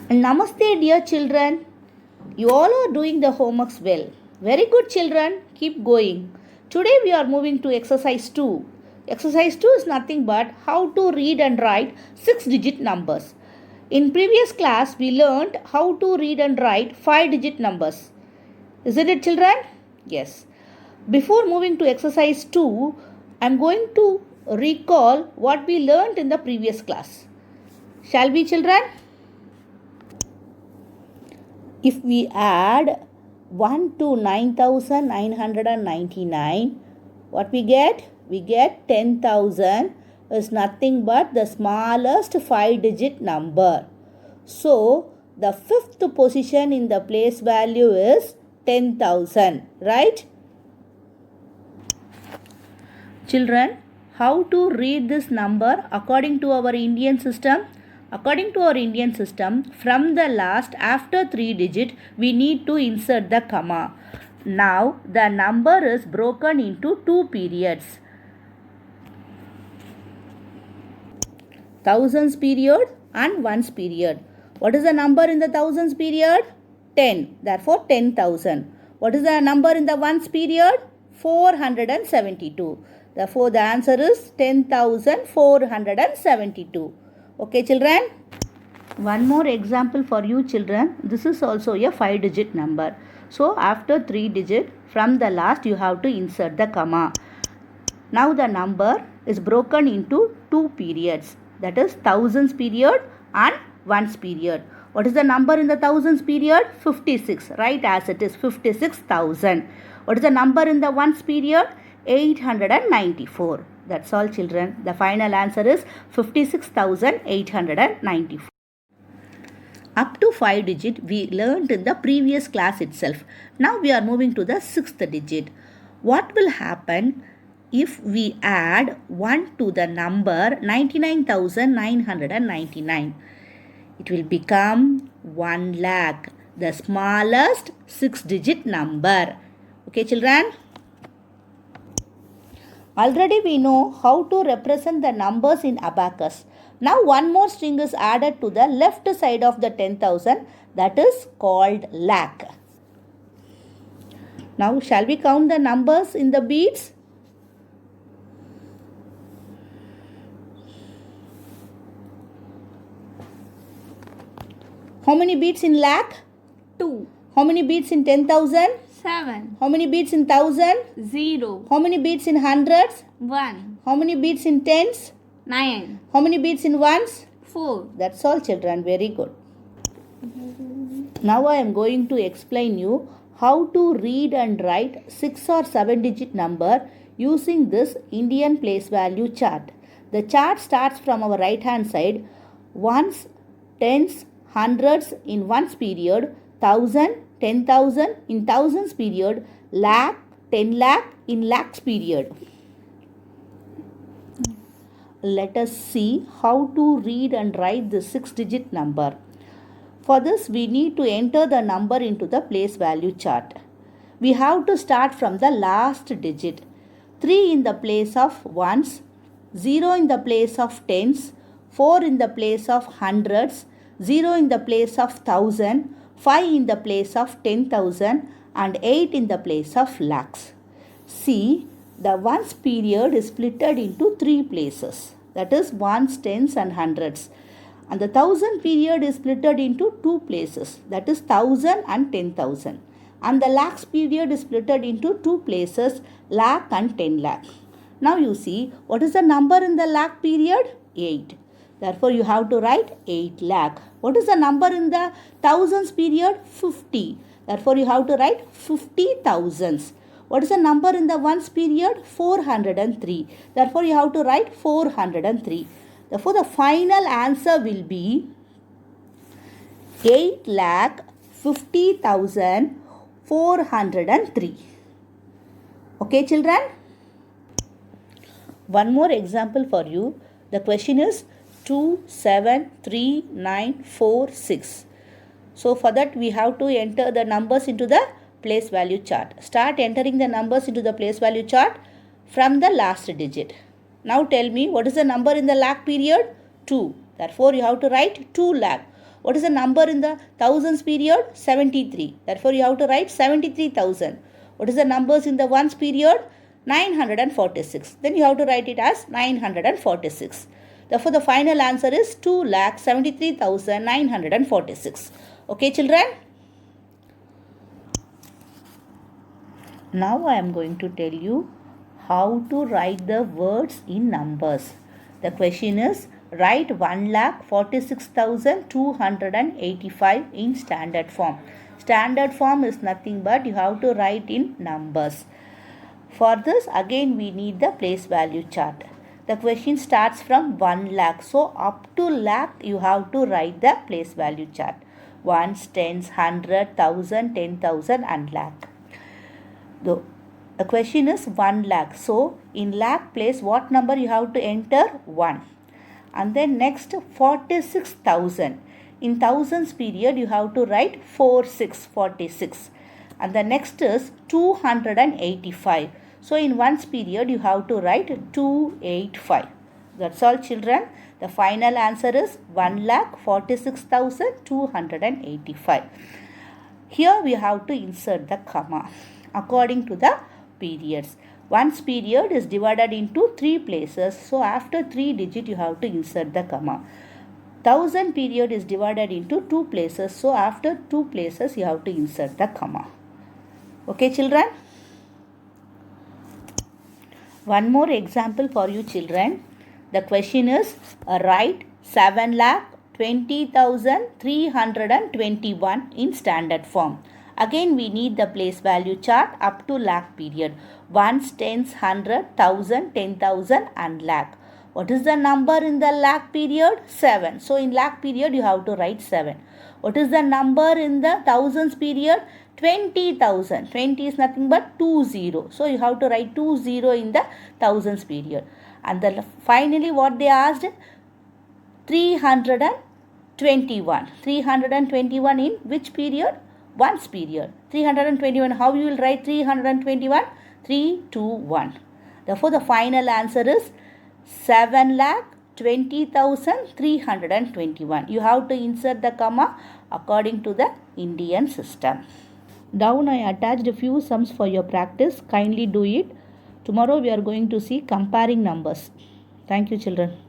Namaste, dear children. You all are doing the homeworks well. Very good, children. Keep going. Today we are moving to exercise 2. Exercise 2 is nothing but how to read and write 6-digit numbers. In previous class, we learned how to read and write 5-digit numbers. Isn't it, children? Yes. Before moving to exercise 2, I am going to recall what we learned in the previous class. Shall we, children? If we add 1 to 9,999, what we get? We get 10,000 is nothing but the smallest 5-digit number. So, the fifth position in the place value is 10,000, right? Children, how to read this number according to our Indian system? According to our Indian system, from the last after 3 digit, we need to insert the comma. Now, the number is broken into 2 periods. Thousands period and ones period. What is the number in the thousands period? 10. Therefore, 10,000. What is the number in the ones period? 472. Therefore, the answer is 10,472. Okay, children? One more example for you, children. This is also a 5-digit number. So, after 3 digit, from the last you have to insert the comma. Now, the number is broken into 2 periods. That is thousands period and ones period. What is the number in the thousands period? 56. Right as it is 56,000. What is the number in the ones period? 894. That's all, children. The final answer is 56,894. Up to 5 digit we learned in the previous class itself. Now we are moving to the 6th digit. What will happen if we add 1 to the number 99,999? It will become 1 lakh, the smallest 6-digit number. Okay, children? Already we know how to represent the numbers in abacus. Now one more string is added to the left side of the 10,000, that is called lakh. Now shall we count the numbers in the beads? How many beads in lakh? 2. How many beads in 10,000? 7. How many beads in 1,000? 0. How many beads in hundreds? 1. How many beads in tens? 9. How many beads in ones? 4. That's all, children. Very good. Now I am going to explain you how to read and write 6 or 7-digit number using this Indian place value chart. The chart starts from our right hand side. Ones, tens, hundreds in ones period, 1,000, 10,000 in thousands period, lakh, 10 lakh in lakhs period. Let us see how to read and write the 6-digit number. For this, we need to enter the number into the place value chart. We have to start from the last digit. 3 in the place of ones, 0 in the place of tens, 4 in the place of hundreds, 0 in the place of 1,000, 5 in the place of 10,000 and 8 in the place of lakhs. See, the ones period is splitted into 3 places. That is ones, tens and hundreds. And the 1,000 period is splitted into 2 places. That is 1,000 and 10,000. And the lakhs period is splitted into 2 places, lakh and 10 lakh. Now you see, what is the number in the lakh period? 8. Therefore, you have to write 8 lakh. What is the number in the thousands period? 50. Therefore, you have to write 50 thousands. What is the number in the ones period? 403. Therefore, you have to write 403. Therefore, the final answer will be 8,50,403. Okay, children? One more example for you. The question is 273,946. So for that we have to enter the numbers into the place value chart. Start entering the numbers into the place value chart from the last digit. Now tell me, what is the number in the lakh period? 2. Therefore you have to write 2 lakh. What is the number in the thousands period? 73. Therefore, you have to write 73,000. What is the numbers in the ones period? 946. Then you have to write it as 946. Therefore, the final answer is 2,73,946. Okay, children? Now I am going to tell you how to write the words in numbers. The question is, write 1,46,285 in standard form. Standard form is nothing but you have to write in numbers. For this, again we need the place value chart. The question starts from 1 lakh. So up to lakh you have to write the place value chart. Ones, tens, 100, 1000, 10,000 and lakh. The question is 1 lakh. So in lakh place what number you have to enter? 1. And then next 46,000. In thousands period you have to write 46. And the next is 285. So in ones period you have to write 285. That's all, children. The final answer is 1,46,285. Here we have to insert the comma according to the periods. Ones period is divided into 3 places. So after 3 digit you have to insert the comma. Thousand period is divided into 2 places. So after 2 places you have to insert the comma. Okay, children? One more example for you, children. The question is, write 7,20,321 in standard form. Again we need the place value chart up to lakh period. Ones, tens, 100, 1000, 10,000 and lakh. What is the number in the lakh period? 7. So in lakh period you have to write 7. What is the number in the thousands period? 20,000. 20 is nothing but 20. So you have to write 20 in the thousands period. And finally what they asked? 321. 321 in which period? Ones period. 321. How you will write 321? 3, 2, 1. Therefore the final answer is 7,20,321. You have to insert the comma according to the Indian system. Down I attached a few sums for your practice. Kindly do it. Tomorrow we are going to see comparing numbers. Thank you, children.